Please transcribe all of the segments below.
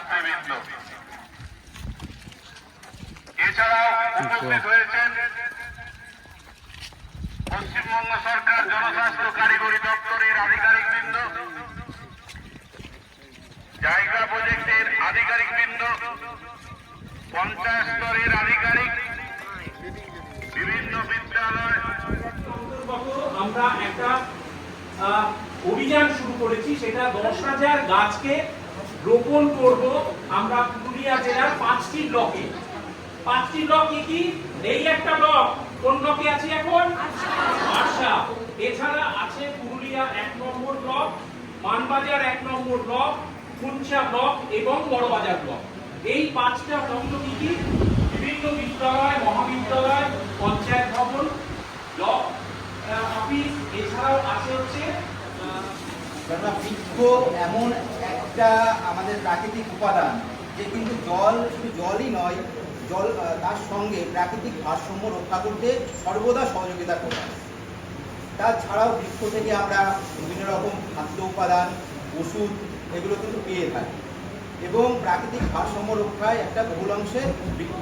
ছাত্রবৃন্দ। এছাড়াও উপস্থিত হয়েছেন পশ্চিমবঙ্গ সরকার জনস্বাস্থ্য কারিগরি দপ্তরের আধিকারিকবৃন্দ, জায়গা প্রজেক্টের আধিকারিকবৃন্দ, পঞ্চায়েত স্তরের আধিকারিক, বিভিন্ন বিদ্যালয়। আমরা একটা অভিযান শুরু করেছি, সেটা 10,000 গাছকে রোপণ করব আমরা পুরুলিয়া জেলার 5টি ব্লকে। 5টি ব্লক কি? এই একটা ব্লক, কোন ব্লকে আছে এখন? আরশা। এছাড়া আছে পুরুলিয়া 1 নম্বর ব্লক, মানবাজার 1 নম্বর ব্লক, খুনচা ব্লক এবং বড়বাজার ব্লক। এই 5টা ব্লকগুলো কি? বিভিন্ন বিদ্যালয়, মহাবিদ্যালয়, পঞ্চায়েত ভবন, ব্লক অফিস। এছাড়াও আছে হচ্ছে বৃক্ষ এমন একটা আমাদের প্রাকৃতিক উপাদান যে কিন্তু শুধু জলই নয়, জল তার সঙ্গে প্রাকৃতিক ভারসাম্য রক্ষা করতে সর্বদা সহযোগিতা করে। তাছাড়াও বৃক্ষ থেকে আমরা বিভিন্ন রকম খাদ্য উপাদান, ওষুধ এগুলো কিন্তু পেয়ে থাকি এবং প্রাকৃতিক ভারসাম্য রক্ষায় একটা বহুল অংশে বৃক্ষ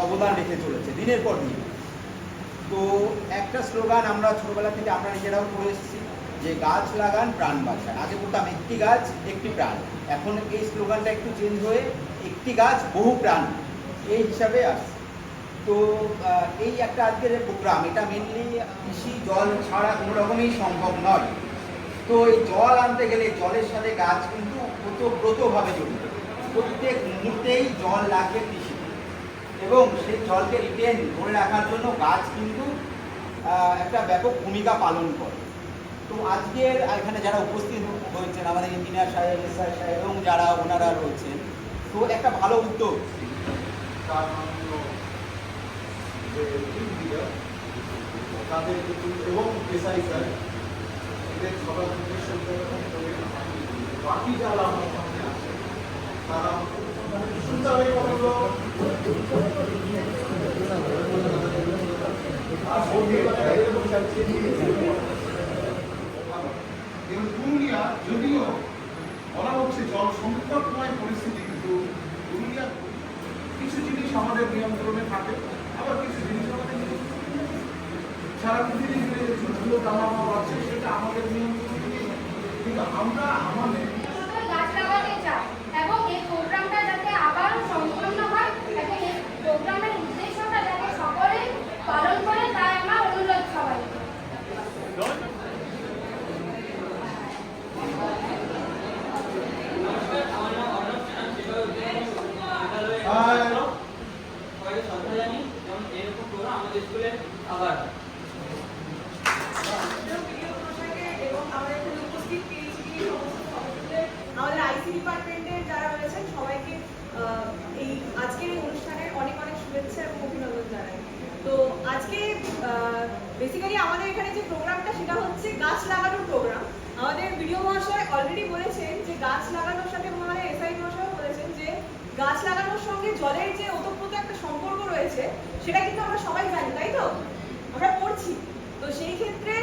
অবদান রেখে চলেছে দিনের পর দিন। তো একটা স্লোগান আমরা ছোটবেলা থেকে আমরা নিজেরাও করে এসেছি যে গাছ লাগান প্রাণ বাঁচান। আগে বলতাম একটি গাছ একটি প্রাণ, এখন এই স্লোগানটা একটু চেঞ্জ হয়ে একটি গাছ বহু প্রাণ এই হিসাবে আসছে। তো এই একটা আজকের প্রোগ্রাম, এটা মেনলি কৃষি জল ছাড়া কোনো রকমই সম্ভব নয়। তো এই জল আনতে গেলে জলের সাথে গাছ কিন্তু ওতপ্রোতভাবে জড়িত। প্রত্যেক মুহূর্তেই জল লাগবে কৃষি এবং সেই জলকে রিটেন ধরে রাখার জন্য গাছ কিন্তু একটা ব্যাপক ভূমিকা পালন করে। তো আজকের এখানে যারা উপস্থিত হয়েছেন আমাদের ইঞ্জিনিয়ার সাহেব, এসআই সাহেব এবং যারা ওনারা রয়েছেন, তো একটা ভালো উদ্যোগ তাদের এবং এসআই স্যার এদের সবার বাকি যারা আমার সামনে আছে তারা সুন্দরভাবে কথাগুলো পুরুলিয়া যদিও বলা হচ্ছে জল সংকটময় পরিস্থিতি, কিন্তু পুরুলিয়া কিছু জিনিস আমাদের নিয়ন্ত্রণে থাকে, আবার কিছু জিনিস আমাদের সারা পৃথিবী জুড়ে যে যুদ্ধগুলো দামামা আছে সেটা আমাদের নিয়ন্ত্রণে নেই। কিন্তু আমরা আমাদের গাছ লাগাতে চাই এবং এই প্রোগ্রামটা যাতে আবারও সম্পন্ন হয় এবং এই প্রোগ্রামের উদ্দেশ্যটা যাতে সকলে পালন করে তাই আমার অনুরোধ সবাইকে। আমাদের আইসি ডিপার্টমেন্টের যারা রয়েছেন সবাইকে এই আজকের এই অনুষ্ঠানের অনেক অনেক শুভেচ্ছা এবং অভিনন্দন জানাই। তো আজকে বেসিক্যালি আমাদের এখানে যে প্রোগ্রামটা সেটা হচ্ছে গাছ লাগানোর প্রোগ্রাম। আমাদের ভিডিও মহাশয় অলরেডি বলেছেন যে গাছ লাগানোর সাথে আমাদের এসআই মহাশয় বলেছেন যে গাছ লাগানোর সঙ্গে জলের যে ওতপ্রোত একটা সম্পর্ক রয়েছে সেটা কিন্তু আমরা সবাই জানি, তাই তো? আমরা পড়ছি। তো সেই ক্ষেত্রে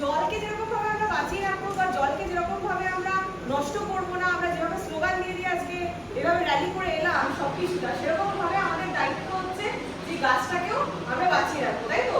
জলকে যেরকম ভাবে আমরা বাঁচিয়ে রাখবো বা জলকে যেরকম ভাবে আমরা নষ্ট করবো না, আমরা যেভাবে স্লোগান দিয়ে দিয়ে আজকে এভাবে র্যালি করে এলাম সবকিছুটা, সেরকম ভাবে আমাদের দায়িত্ব হচ্ছে যে গাছটাকেও আমরা বাঁচিয়ে রাখবো, তাই তো?